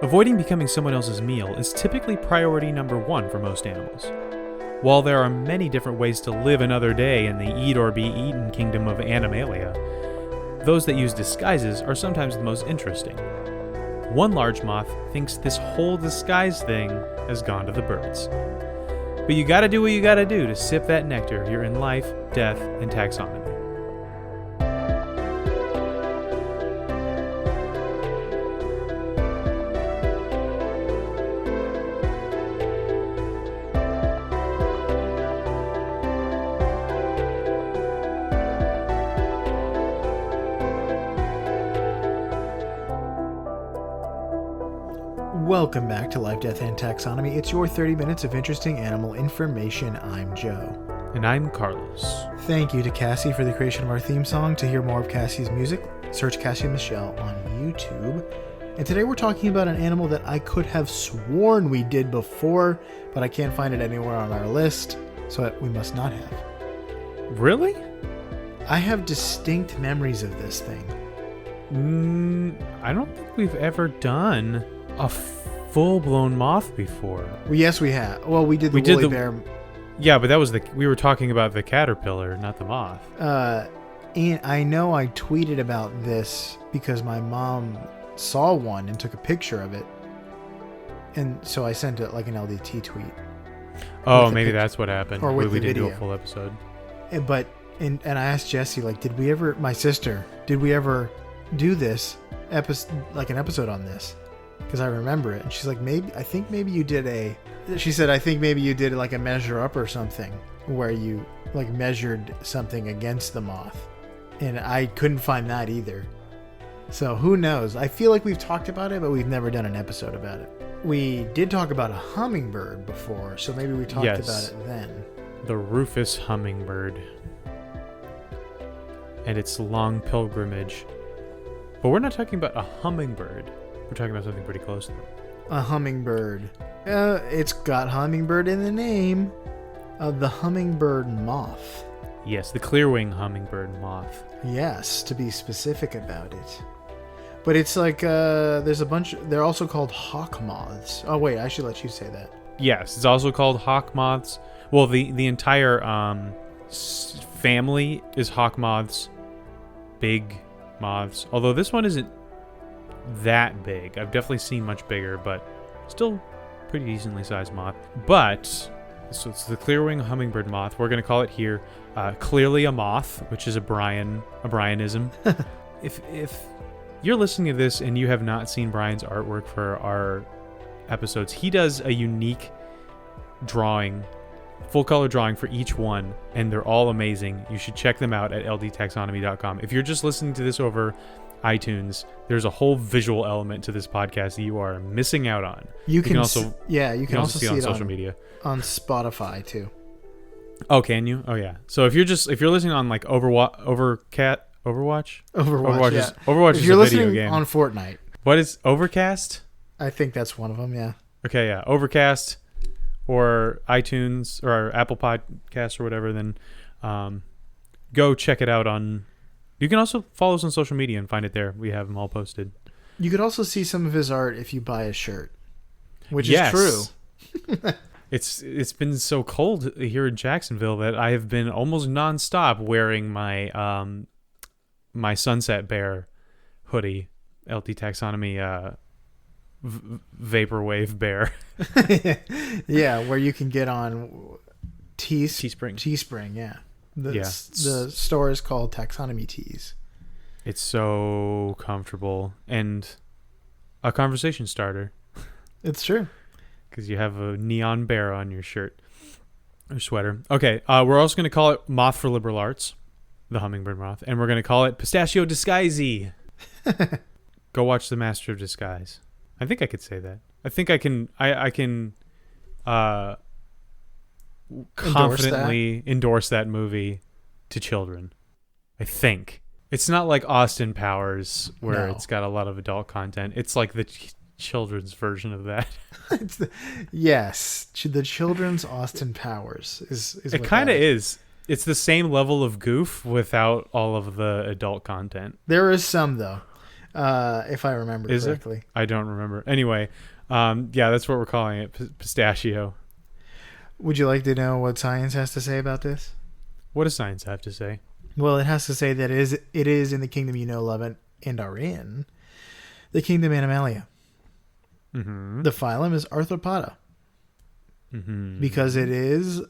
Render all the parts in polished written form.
Avoiding becoming someone else's meal is typically priority number one for most animals. While there are many different ways to live another day in the eat or be eaten kingdom of Animalia, those that use disguises are sometimes the most interesting. One large moth thinks this whole disguise thing has gone to the birds. But you gotta do what you gotta do to sip that nectar here in life, death, and taxonomy. Welcome back to Life, Death, and Taxonomy. It's your 30 minutes of interesting animal information. I'm Joe. And I'm Carlos. Thank you to Cassie for the creation of our theme song. To hear more of Cassie's music, search Cassie Michelle on YouTube. And today we're talking about an animal that I could have sworn we did before, but I can't find it anywhere on our list, so we must not have. Really? I have distinct memories of this thing. I don't think we've ever done a full-blown moth before. Well, yes, we have. Well, we did the woolly bear. Yeah, but that was we were talking about the caterpillar, not the moth. And I know I tweeted about this because my mom saw one and took a picture of it. And so I sent it like an LDT tweet. Oh, maybe that's what happened. Or with we the didn't do video. a full episode. And I asked Jessie, like, did we ever do this like an episode on this? Because I remember it. And she's like, I think maybe you did like a measure up or something where you like measured something against the moth. And I couldn't find that either. So who knows? I feel like we've talked about it, but we've never done an episode about it. We did talk about a hummingbird before, so maybe we talked about it then. The Rufous hummingbird. And its long pilgrimage. But we're not talking about a hummingbird. We're talking about something pretty close to them. A hummingbird. It's got hummingbird in the name. The hummingbird moth. Yes, the clear-wing hummingbird moth. Yes, to be specific about it. But it's like, there's a bunch, they're also called hawk moths. Oh wait, I should let you say that. Yes, it's also called hawk moths. Well, the entire family is hawk moths. Big moths. Although this one isn't that big. I've definitely seen much bigger, but still pretty decently sized moth. But so it's the clear-wing hummingbird moth. We're going to call it here clearly a moth, which is a Brianism. If you're listening to this and you have not seen Brian's artwork for our episodes, he does a unique drawing, full color drawing for each one, and they're all amazing. You should check them out at ldtaxonomy.com. If you're just listening to this over iTunes, there's a whole visual element to this podcast that you are missing out on. You can also see it on social media, on Spotify too. Oh, can you? Oh yeah. So if you're listening on like Overwatch is a video game. On Fortnite. What is Overcast? I think that's one of them. Yeah. Okay. Yeah. Overcast or iTunes or Apple Podcasts or whatever. Then go check it out on. You can also follow us on social media and find it there. We have them all posted. You could also see some of his art if you buy a shirt, which is true. It's been so cold here in Jacksonville that I have been almost nonstop wearing my my Sunset Bear hoodie, LT Taxonomy Vaporwave Bear. Yeah, where you can get on Teespring. Teespring, yeah. The store is called Taxonomy Tees. It's so comfortable and a conversation starter. It's true. Because you have a neon bear on your shirt or sweater. Okay, we're also going to call it Moth for Liberal Arts, the hummingbird moth, and we're going to call it Pistachio Disguisey. Go watch The Master of Disguise. I think I could say that. I think I can. I can. Confidently endorse that movie to children. I think it's not like Austin Powers where it's got a lot of adult content. It's like the children's version of that. Yes, the children's Austin Powers is it kind of is. It's the same level of goof without all of the adult content. There is some though. if I remember Is correctly. it? I don't remember. Anyway, yeah, that's what we're calling it, pistachio. Would you like to know what science has to say about this? What does science have to say? Well, it has to say that it is in the kingdom you know, love, and are in, the kingdom Animalia. Mm-hmm. The phylum is Arthropoda. Mm-hmm. Because it is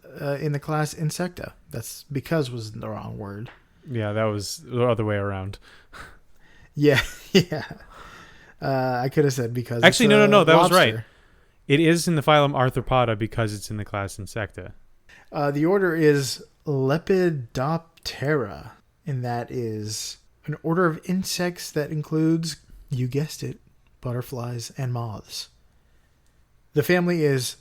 in the class Insecta. That's because was the wrong word. Yeah, that was the other way around. Yeah, yeah. I could have said because. Actually, no. That lobster. was right. It is in the phylum Arthropoda because it's in the class Insecta. The order is Lepidoptera, and that is an order of insects that includes, you guessed it, butterflies and moths. The family is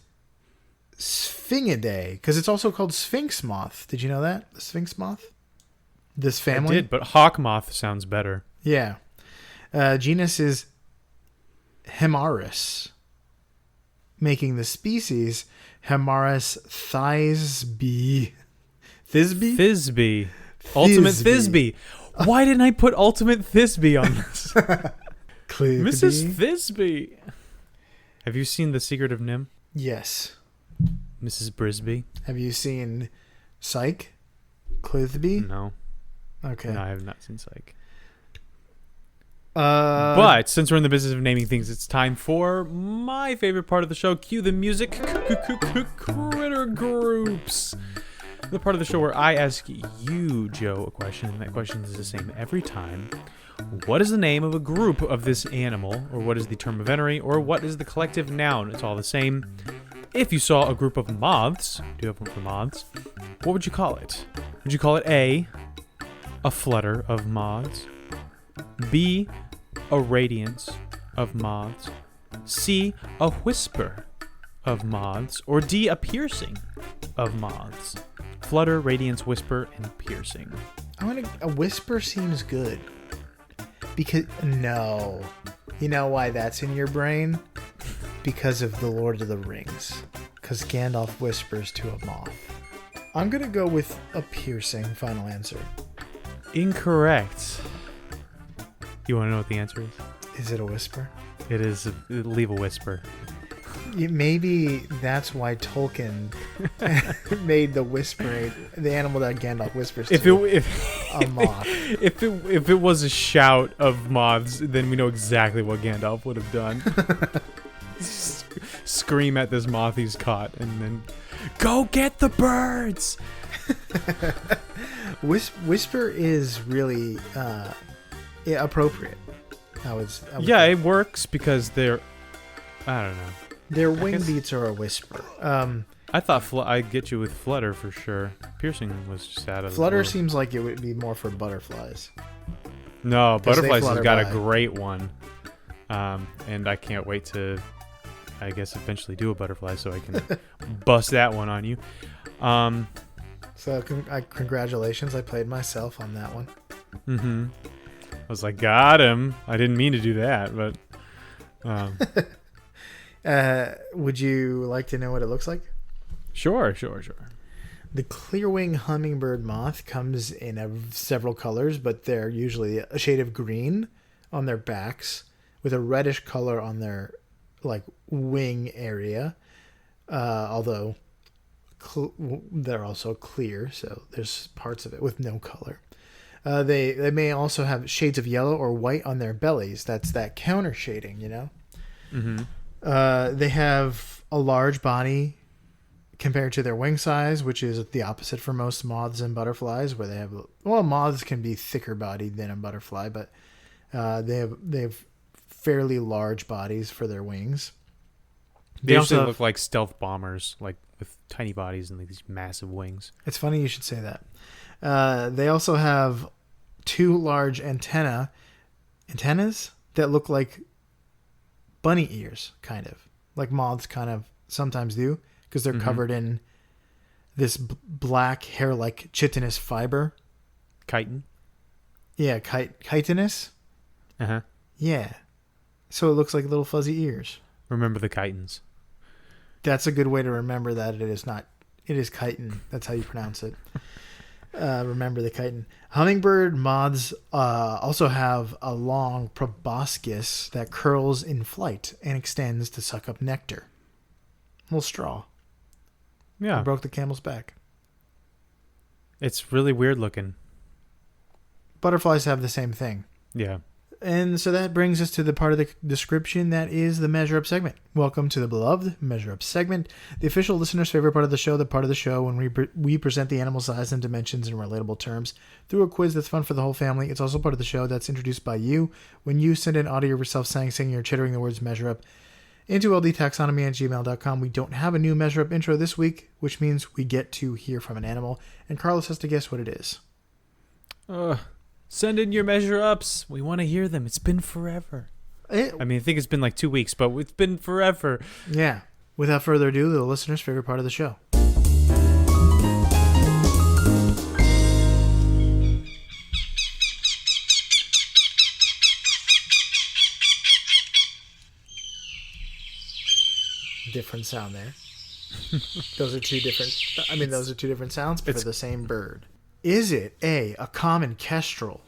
Sphingidae, because it's also called sphinx moth. Did you know that? The sphinx moth? This family? I did, but hawk moth sounds better. Yeah. Genus is Hemaris, making the species Hemaris thisbe. Thisbe? Thisbe. Ultimate Thisbe. Why didn't I put Ultimate Thisbe on this? Mrs. Thisbe. Have you seen The Secret of Nim? Yes. Mrs. Brisby? Have you seen Psych? Clithby? No. Okay. No, I have not seen Psych. But Since we're in the business of naming things, it's time for my favorite part of the show. Cue the music. Critter groups. The part of the show where I ask you, Joe, a question, and that question is the same every time. What is the name of a group of this animal, or what is the term of entry, or what is the collective noun? It's all the same. If you saw a group of moths, do you have one for moths? What would you call it? Would you call it A, a flutter of moths, B, a radiance of moths, C, a whisper of moths, or D, a piercing of moths? Flutter, radiance, whisper, and piercing. a whisper seems good. Because no. You know why that's in your brain? Because of the Lord of the Rings. Because Gandalf whispers to a moth. I'm going to go with a piercing final answer. Incorrect. You want to know what the answer is? Is it a whisper? It is. Leave a whisper. Maybe that's why Tolkien made the whisper the animal that Gandalf whispers to. A moth. If it was a shout of moths, then we know exactly what Gandalf would have done. Scream at this moth he's caught, and then go get the birds. Whisper is really appropriate. I would it works because they're. I don't know. Their wing beats are a whisper. I thought I'd get you with flutter for sure. Piercing was just out of flutter the blue. seems like it would be more for butterflies. No, butterflies has got by. a great one, and I can't wait to, I guess, eventually do a butterfly so I can bust that one on you. So congratulations, I played myself on that one. Mm-hmm. I was like, got him. I didn't mean to do that, but. Would you like to know what it looks like? Sure. The clearwing hummingbird moth comes in several colors, but they're usually a shade of green on their backs with a reddish color on their wing area. Although they're also clear, so there's parts of it with no color. They may also have shades of yellow or white on their bellies. That's that counter shading, you know? Mm-hmm. They have a large body compared to their wing size, which is the opposite for most moths and butterflies, where they have, moths can be thicker bodied than a butterfly, but they have fairly large bodies for their wings. They usually look like stealth bombers, like with tiny bodies and these massive wings. It's funny you should say that. They also have two large antennas that look like bunny ears, kind of like moths kind of sometimes do, because they're covered in this black hair like chitinous fiber. Chitin? Yeah, chitinous. Uh-huh. Yeah. So it looks like little fuzzy ears. Remember the chitins. That's a good way to remember that it is chitin. That's how you pronounce it. Remember the chitin. Hummingbird moths also have a long proboscis that curls in flight and extends to suck up nectar. A little straw. Yeah. It broke the camel's back. It's really weird looking. Butterflies have the same thing. Yeah. And so that brings us to the part of the description that is the Measure Up segment. Welcome to the beloved Measure Up segment, the official listener's favorite part of the show, the part of the show when we present the animal size and dimensions in relatable terms through a quiz that's fun for the whole family. It's also part of the show that's introduced by you when you send in audio of yourself saying, singing, or chittering the words Measure Up into ldtaxonomy@gmail.com. We don't have a new Measure Up intro this week, which means we get to hear from an animal, and Carlos has to guess what it is. Send in your measure ups. We want to hear them. It's been forever. I think it's been like 2 weeks, but it's been forever. Yeah. Without further ado, the listener's favorite part of the show. Different sound there. Those are two different sounds, but for the same bird. Is it A, a common kestrel,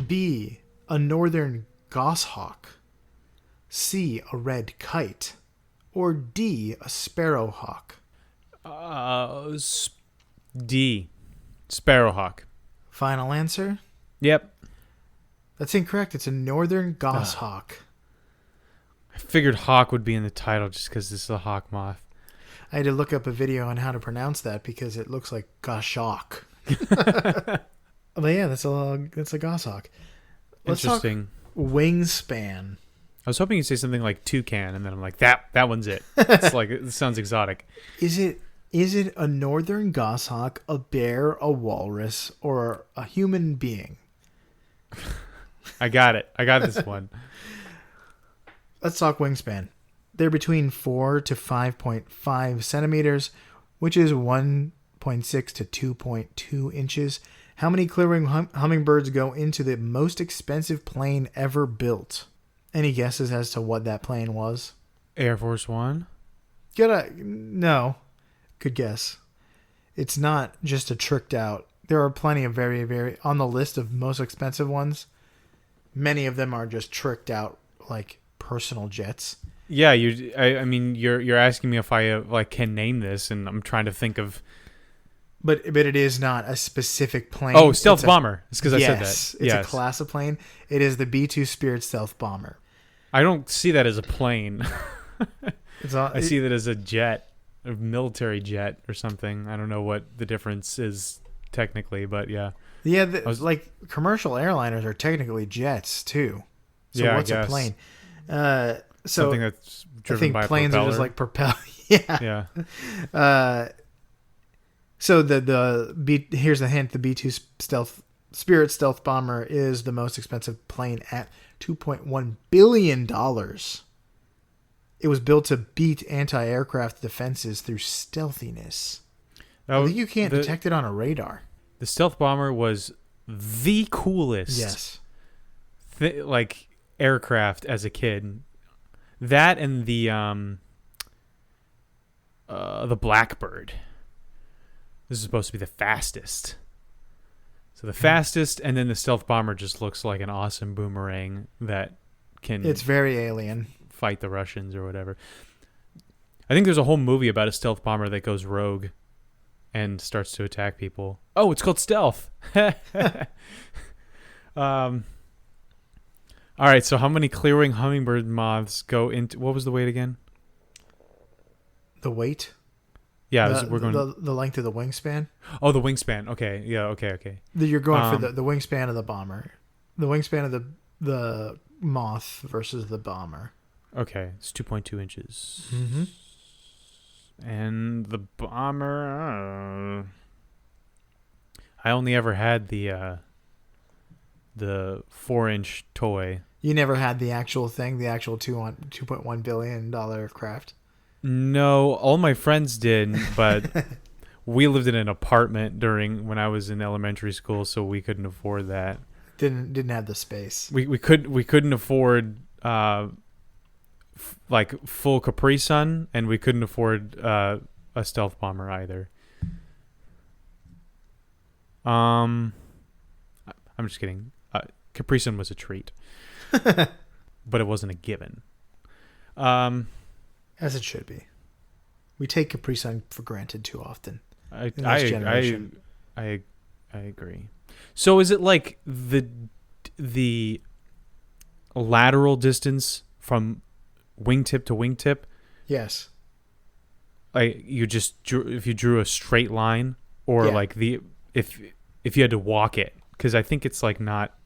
B, a northern goshawk, C, a red kite, or D, a sparrowhawk? D, sparrowhawk. Final answer? Yep. That's incorrect. It's a northern goshawk. I figured hawk would be in the title just because this is a hawk moth. I had to look up a video on how to pronounce that because it looks like goshawk. But yeah, that's a goshawk. Let's Interesting. Talk wingspan. I was hoping you'd say something like toucan, and then I'm like, that one's it. It's like, it sounds exotic. Is it a northern goshawk, a bear, a walrus, or a human being? I got it. I got this one. Let's talk wingspan. They're between 4 to 5.5 centimeters, which is 1.6 to 2.2 inches. How many clearing hummingbirds go into the most expensive plane ever built? Any guesses as to what that plane was? Air Force One? No. Good guess. It's not just a tricked out. There are plenty of very, very, on the list of most expensive ones, many of them are just tricked out, like personal jets. Yeah, you're asking me if I can name this, and I'm trying to think of. But it is not a specific plane. Oh, stealth bomber. It's because I said that. Yes, it's a class of plane. It is the B-2 Spirit stealth bomber. I don't see that as a plane. I see that as a jet, a military jet or something. I don't know what the difference is technically, but yeah. Yeah, like commercial airliners are technically jets too. So yeah, what's a plane? So something that's driven by a planes propeller. are just like propeller. Yeah. Yeah. So here's the hint: the B-2 Spirit stealth bomber is the most expensive plane at $2.1 billion. It was built to beat anti-aircraft defenses through stealthiness. I think you can't detect it on a radar. The stealth bomber was the coolest. Yes. Aircraft as a kid. That and the Blackbird. This is supposed to be the fastest. So the fastest, and then the stealth bomber just looks like an awesome boomerang that can. It's very alien. Fight the Russians or whatever. I think there's a whole movie about a stealth bomber that goes rogue and starts to attack people. Oh, it's called Stealth. All right, so how many clearing hummingbird moths go into... What was the weight again? The weight? Yeah, we're going... The length of the wingspan? Oh, the wingspan. Okay, yeah, okay. You're going for the wingspan of the bomber. The wingspan of the moth versus the bomber. Okay, it's 2.2 inches. Mm-hmm. And the bomber... I only ever had the 4-inch toy. You never had the actual thing, the actual $2.1 billion craft? No, all my friends did, but we lived in an apartment when I was in elementary school, so we couldn't afford that. Didn't have the space. We couldn't afford full Capri Sun, and we couldn't afford a stealth bomber either. I'm just kidding. Capri Sun was a treat, but it wasn't a given. As it should be. We take Capri Sun for granted too often. I agree. So is it like the lateral distance from wingtip to wingtip? Yes. Like if you drew a straight line, or like if you had to walk it, because I think it's like not.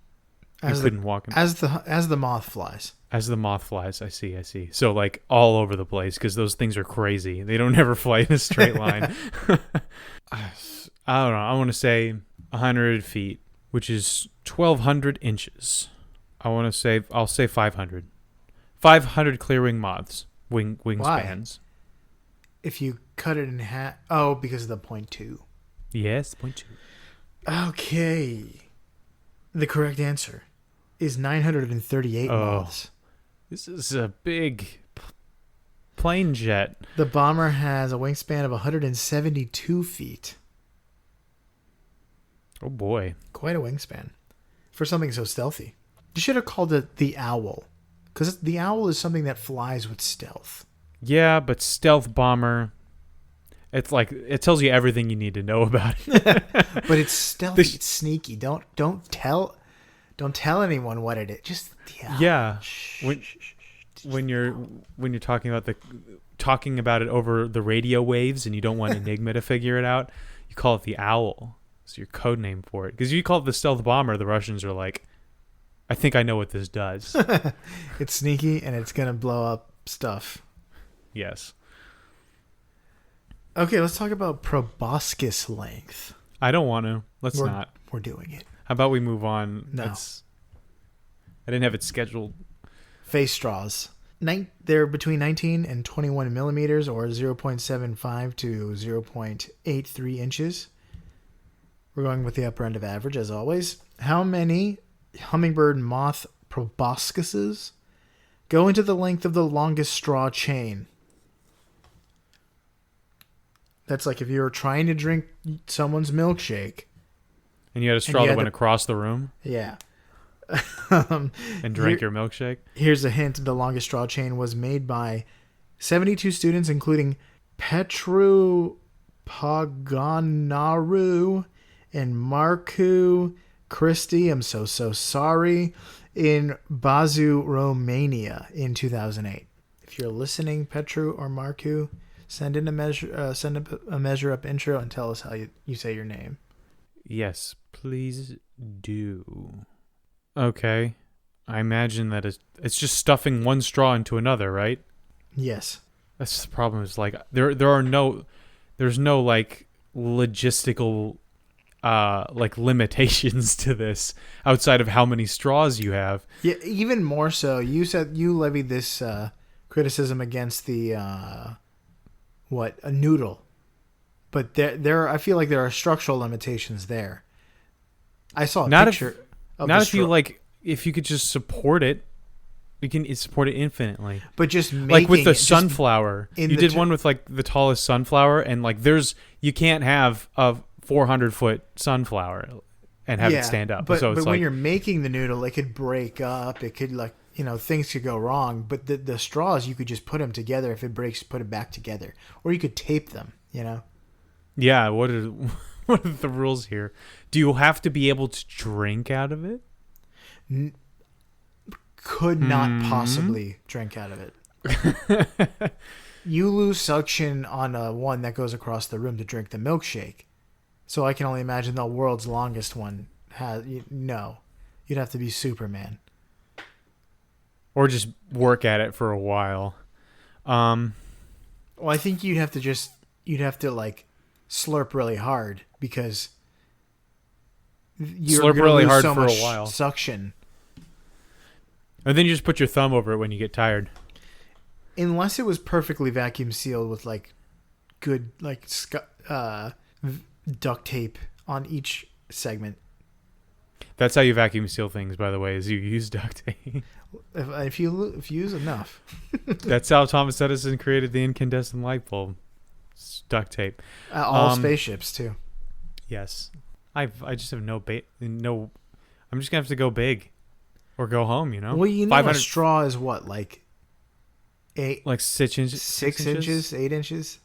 Couldn't walk as the moth flies. As the moth flies, I see. So like all over the place, because those things are crazy. They don't ever fly in a straight line. I don't know. I want to say 100 feet, which is 1,200 inches. I'll say 500. 500 clear-wing moths, wingspans. If you cut it in half... Oh, because of the 0.2. Yes, 0.2. Okay. The correct answer is 938 moths. This is a big plane jet. The bomber has a wingspan of 172 feet. Oh, boy. Quite a wingspan for something so stealthy. You should have called it the owl, because the owl is something that flies with stealth. Yeah, but stealth bomber, it's like it tells you everything you need to know about it. But it's stealthy, it's sneaky. Don't tell anyone what it is. Just the owl. Yeah. When you're talking about it over the radio waves and you don't want Enigma to figure it out, you call it the owl. It's your code name for it. Because you call it the stealth bomber, the Russians are like, I think I know what this does. It's sneaky and it's gonna blow up stuff. Yes. Okay, let's talk about proboscis length. I don't want to. Let's not. We're doing it. How about we move on? No. I didn't have it scheduled. Face straws. They're between 19 and 21 millimeters, or 0.75 to 0.83 inches. We're going with the upper end of average, as always. How many hummingbird moth proboscises go into the length of the longest straw chain? That's like if you were trying to drink someone's milkshake. And you had a straw that went across the room? Yeah. And drank your milkshake? Here's a hint. The longest straw chain was made by 72 students, including Petru Paganaru and Marcu Christie, I'm so sorry, in Bazu, Romania in 2008. If you're listening, Petru or Marcu, send a measure up intro and tell us how you say your name. Yes, please do. Okay. I imagine that it's just stuffing one straw into another, right? Yes. That's the problem. Is like there's no like logistical like limitations to this outside of how many straws you have. Yeah, even more so. You said you levied this criticism against the a noodle. But there I feel like there are structural limitations there. I saw a picture of not if you like if you could just support it. You can support it infinitely. But just like with the sunflower. You did one with like the tallest sunflower, and like you can't have a 400-foot sunflower and have it stand up. But, so it's but when you're making the noodle, it could break up. It could things could go wrong. But the straws, you could just put them together. If it breaks, put it back together. Or you could tape them, Yeah, what are the rules here? Do you have to be able to drink out of it? Could not possibly drink out of it. You lose suction on one that goes across the room to drink the milkshake. So I can only imagine the world's longest one has... No. You'd have to be Superman. Or just work at it for a while. Well, I think you'd have to like slurp really hard because you're slurp really hard so for a much while. Suction. And then you just put your thumb over it when you get tired. Unless it was perfectly vacuum sealed with like good duct tape on each segment. That's how you vacuum seal things, by the way, is you use duct tape. If you use enough. That's how Thomas Edison created the incandescent light bulb. It's duct tape. All spaceships too. Yes. I just have no. I'm just gonna have to go big, or go home. You know. Well, you know, a straw is what, like 8, like 6 inches, 6 inches, 8 inches.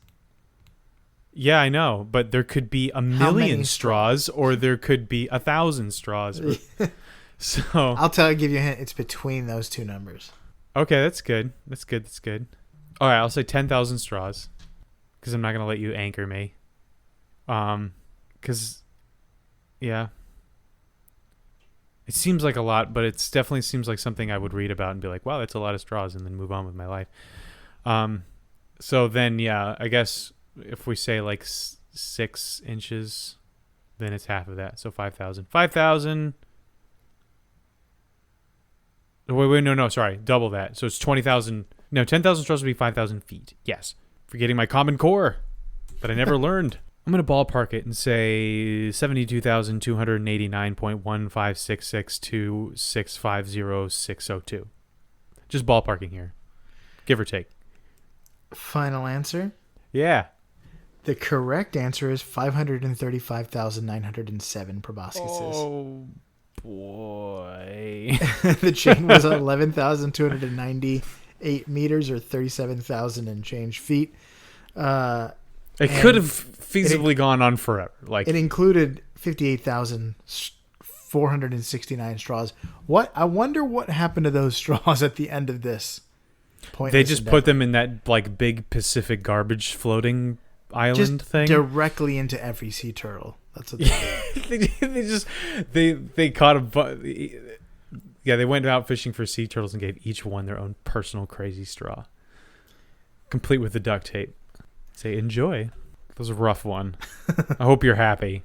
Yeah, I know, but there could be a million straws, or there could be 1,000 straws. So I'll give you a hint. It's between those two numbers. Okay, that's good. That's good. All right, I'll say 10,000 straws, because I'm not gonna let you anchor me. Because yeah, it seems like a lot, but it definitely seems like something I would read about and be like, wow, that's a lot of straws, and then move on with my life. So then, yeah, I guess if we say like 6 inches, then it's half of that. So 5,000. 5,000. Wait, no, sorry. Double that. So it's 20,000. No, 10,000 straws would be 5,000 feet. Yes. Forgetting my Common Core that I never learned. I'm going to ballpark it and say 72,289.15662650602. Just ballparking here. Give or take. Final answer? Yeah. The correct answer is 535,907 proboscises. Oh, boy. The chain was 11,298 meters, or 37,000 and change feet. It could have feasibly gone on forever. Like, it included 58,469 straws. I wonder what happened to those straws at the end of this point. They just put them in that like big Pacific garbage floating island thing directly into every sea turtle. That's what they did. they caught they went out fishing for sea turtles and gave each one their own personal crazy straw, complete with the duct tape. Say enjoy. That was a rough one. I hope you're happy.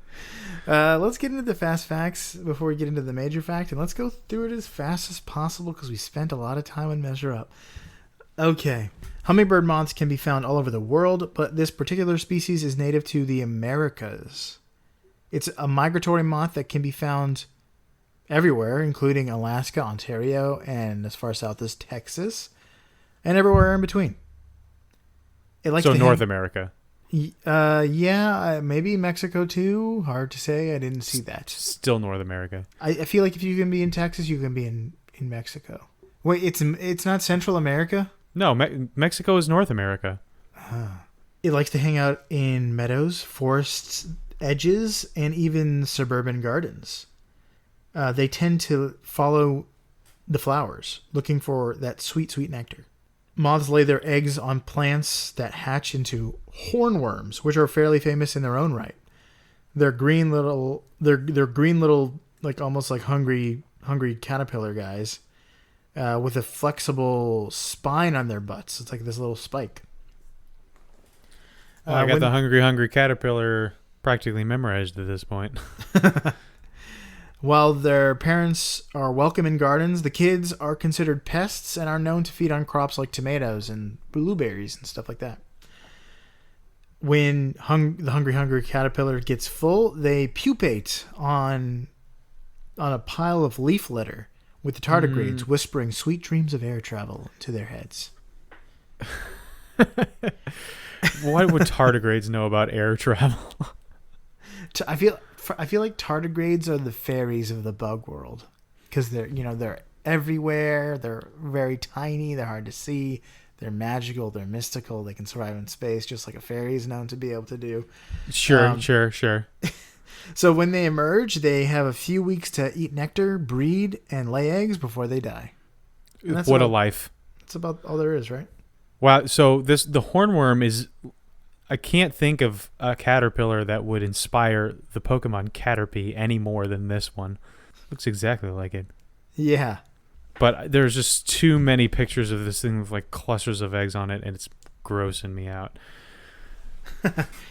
Let's get into the fast facts before we get into the major fact, and let's go through it as fast as possible because we spent a lot of time on Measure Up. Okay. Hummingbird moths can be found all over the world, but this particular species is native to the Americas. It's a migratory moth that can be found everywhere, including Alaska, Ontario, and as far south as Texas, and everywhere in between. North America. Yeah, maybe Mexico too. Hard to say. I didn't see that. Still North America. I feel like if you can be in Texas, you can be in Mexico. Wait, it's not Central America? No, Mexico is North America. It likes to hang out in meadows, forests, edges, and even suburban gardens. They tend to follow the flowers, looking for that sweet, sweet nectar. Moths lay their eggs on plants that hatch into hornworms, which are fairly famous in their own right. They're green little, like almost like hungry caterpillar guys, with a flexible spine on their butts. It's like this little spike. I got the hungry caterpillar practically memorized at this point. While their parents are welcome in gardens, the kids are considered pests and are known to feed on crops like tomatoes and blueberries and stuff like that. When the hungry caterpillar gets full, they pupate on a pile of leaf litter with the tardigrades whispering sweet dreams of air travel to their heads. What would tardigrades know about air travel? I feel like tardigrades are the fairies of the bug world, because they're everywhere. They're very tiny. They're hard to see. They're magical. They're mystical. They can survive in space, just like a fairy is known to be able to do. Sure. So when they emerge, they have a few weeks to eat nectar, breed, and lay eggs before they die. What a life! That's about all there is, right? Wow. So the hornworm is. I can't think of a caterpillar that would inspire the Pokemon Caterpie any more than this one. Looks exactly like it. Yeah. But there's just too many pictures of this thing with like clusters of eggs on it, and it's grossing me out.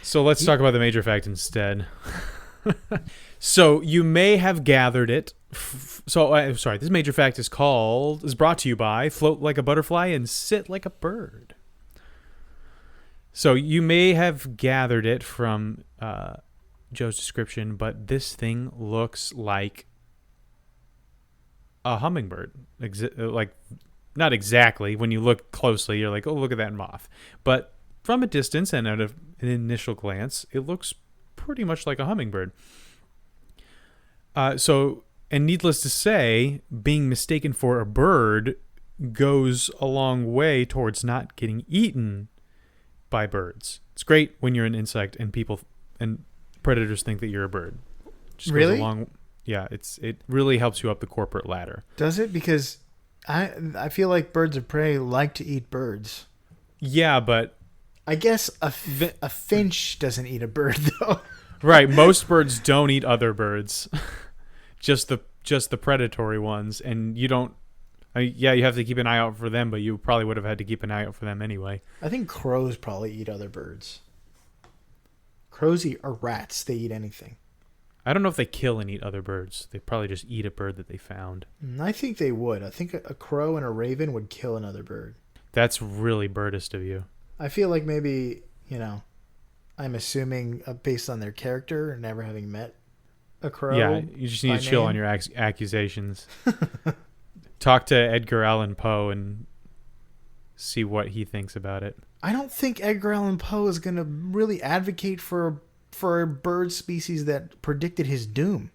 So let's talk about the major fact instead. So you may have gathered it. This major fact is brought to you by Float Like a Butterfly and Sit Like a Bird. So you may have gathered it from Joe's description, but this thing looks like a hummingbird. Like, not exactly. When you look closely, you're like, oh, look at that moth. But from a distance and at an initial glance, it looks pretty much like a hummingbird. And needless to say, being mistaken for a bird goes a long way towards not getting eaten by birds. It's great when you're an insect and people and predators think that you're a bird. Just Really? Goes along, yeah, it really helps you up the corporate ladder. Does it? Because I feel like birds of prey like to eat birds. Yeah, but I guess a finch doesn't eat a bird though. right, most birds don't eat other birds. just the predatory ones, and you don't. Yeah, you have to keep an eye out for them, but you probably would have had to keep an eye out for them anyway. I think crows probably eat other birds. Crows eat or rats. They eat anything. I don't know if they kill and eat other birds. They probably just eat a bird that they found. I think they would. I think a crow and a raven would kill another bird. That's really birdist of you. I feel like maybe, I'm assuming based on their character and never having met a crow. Yeah, you just need to chill on your accusations. Talk to Edgar Allan Poe and see what he thinks about it. I don't think Edgar Allan Poe is going to really advocate for a bird species that predicted his doom,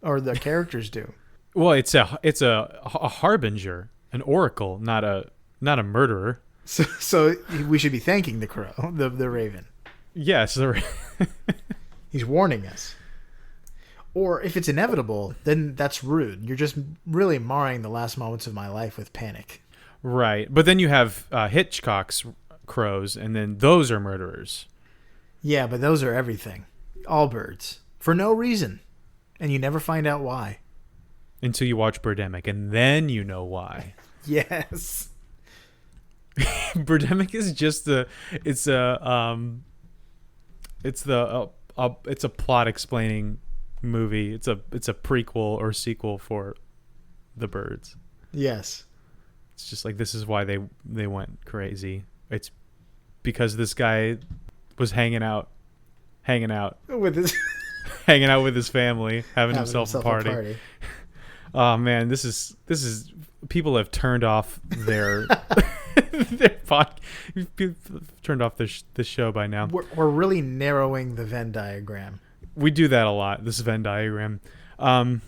or the character's doom. Well, it's a harbinger, an oracle, not a murderer. So we should be thanking the crow, the raven. Yes, He's warning us. Or if it's inevitable, then that's rude. You're just really marring the last moments of my life with panic. Right, but then you have Hitchcock's crows, and then those are murderers. Yeah, but those are everything. All birds. For no reason. And you never find out why. Until you watch Birdemic, and then you know why. Yes. Birdemic is just it's a plot explaining movie. It's a prequel or sequel for the birds. Yes. It's just like, this is why they went crazy. It's because this guy was hanging out With his hanging out with his family, having himself a party. Oh man, this is people have turned off their turned off this show by now. We're really narrowing the Venn diagram. We do that a lot, this Venn diagram. All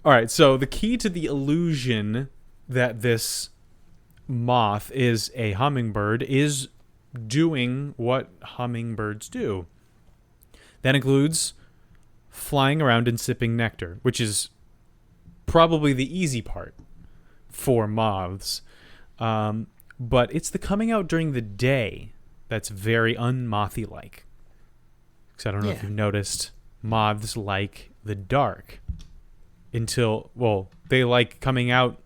right, so the key to the illusion that this moth is a hummingbird is doing what hummingbirds do. That includes flying around and sipping nectar, which is probably the easy part for moths. But it's the coming out during the day that's very un-mothy-like. Because I don't know if you've noticed, moths like the dark they like coming out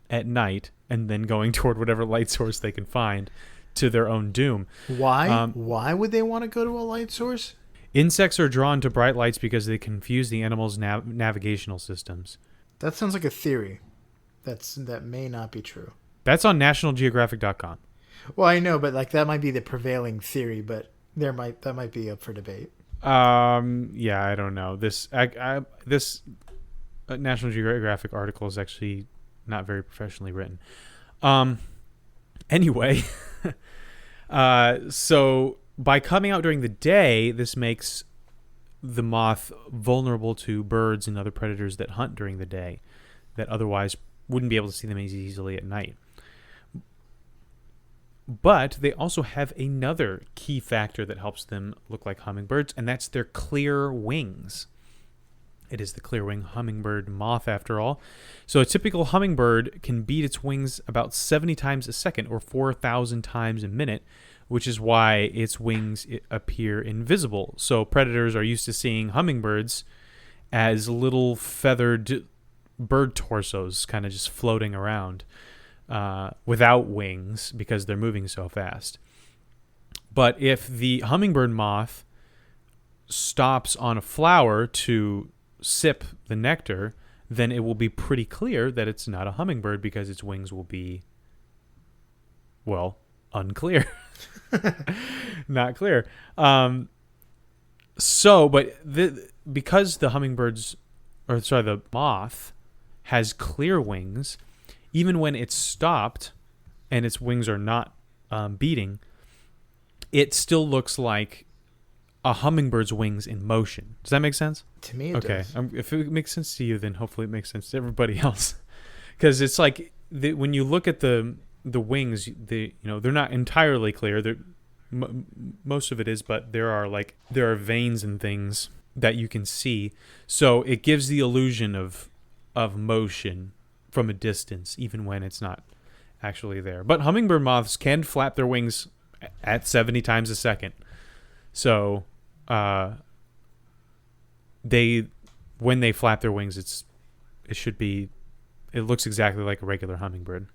at night and then going toward whatever light source they can find to their own doom. Why? Why would they want to go to a light source? Insects are drawn to bright lights because they confuse the animal's navigational systems. That sounds like a theory. That may not be true. That's on NationalGeographic.com. Well, I know, but that might be the prevailing theory, but that might be up for debate. Yeah, I don't know. This National Geographic article is actually not very professionally written. Anyway, so by coming out during the day, this makes the moth vulnerable to birds and other predators that hunt during the day that otherwise wouldn't be able to see them as easily at night. But they also have another key factor that helps them look like hummingbirds, and that's their clear wings. It is the clear-winged hummingbird moth, after all. So a typical hummingbird can beat its wings about 70 times a second, or 4,000 times a minute, which is why its wings appear invisible. So predators are used to seeing hummingbirds as little feathered bird torsos kind of just floating around without wings because they're moving so fast. But if the hummingbird moth stops on a flower to sip the nectar, then it will be pretty clear that it's not a hummingbird because its wings will be, unclear. Not clear. Because the moth has clear wings, even when it's stopped and its wings are not beating, it still looks like a hummingbird's wings in motion. Does that make sense? To me, it does. If it makes sense to you, then hopefully it makes sense to everybody else. Because it's like when you look at the wings, they're not entirely clear. Most of it is, but there are veins and things that you can see, so it gives the illusion of motion from a distance, even when it's not actually there. But hummingbird moths can flap their wings at 70 times a second. So when they flap their wings, it looks exactly like a regular hummingbird.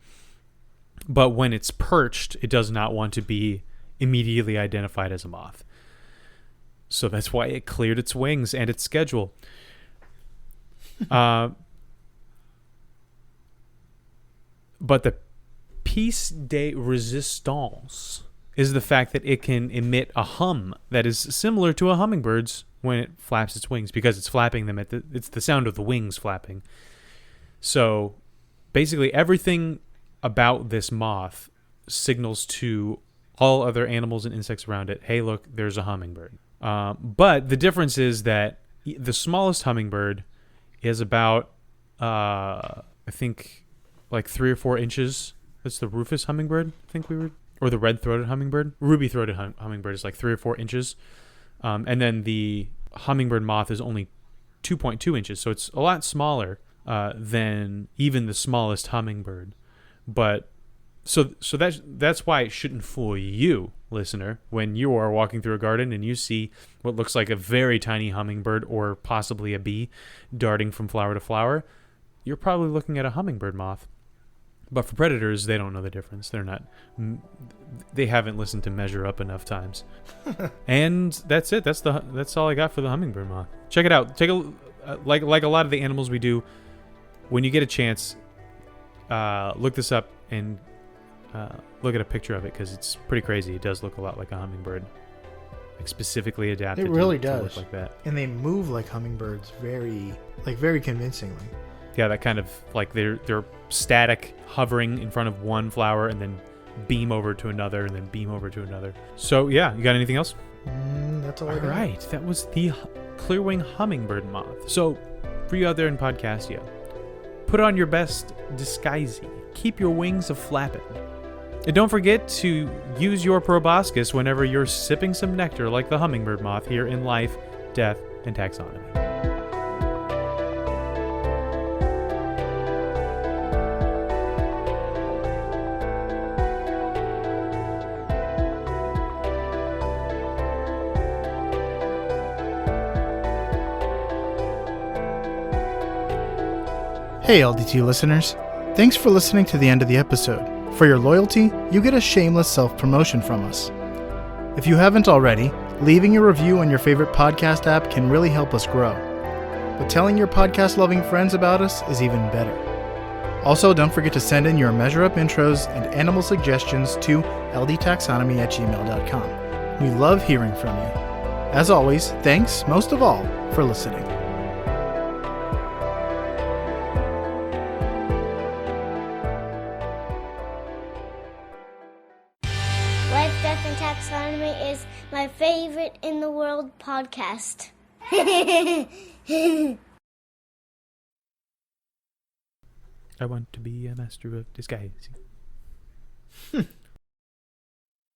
But when it's perched, it does not want to be immediately identified as a moth. So that's why it cleared its wings and its schedule. But the piece de resistance is the fact that it can emit a hum that is similar to a hummingbird's when it flaps its wings, because it's flapping them it's the sound of the wings flapping. So basically everything about this moth signals to all other animals and insects around it, hey, look, there's a hummingbird. But the difference is that the smallest hummingbird is about, I think, like 3 or 4 inches. That's the rufous hummingbird, I think or the red-throated hummingbird. Ruby-throated hummingbird is like 3 or 4 inches. And then the hummingbird moth is only 2.2 inches. So it's a lot smaller than even the smallest hummingbird. But so that's why it shouldn't fool you, listener, when you are walking through a garden and you see what looks like a very tiny hummingbird or possibly a bee darting from flower to flower. You're probably looking at a hummingbird moth. But for predators, they don't know the difference. They haven't listened to Measure Up enough times. And that's it. That's all I got for the hummingbird moth. Check it out. Like a lot of the animals we do. When you get a chance, look this up and look at a picture of it, because it's pretty crazy. It does look a lot like a hummingbird, like specifically adapted. It really to does look like that. And they move like hummingbirds, very convincingly. Yeah, that kind of like they're static, hovering in front of one flower and then beam over to another and then beam over to another. So yeah, you got anything else? That's all I got. All right, that was the clearwing hummingbird moth. So for you out there in Podcastia, put on your best disguisey. Keep your wings a-flapping. And don't forget to use your proboscis whenever you're sipping some nectar like the hummingbird moth here in Life, Death, and Taxonomy. Hey, LDT listeners. Thanks for listening to the end of the episode. For your loyalty, you get a shameless self-promotion from us. If you haven't already, leaving a review on your favorite podcast app can really help us grow. But telling your podcast-loving friends about us is even better. Also, don't forget to send in your Measure Up intros and animal suggestions to ldtaxonomy@gmail.com. We love hearing from you. As always, thanks, most of all, for listening. Life, Death, and Taxonomy is my favorite in the world podcast. I want to be a master of disguise.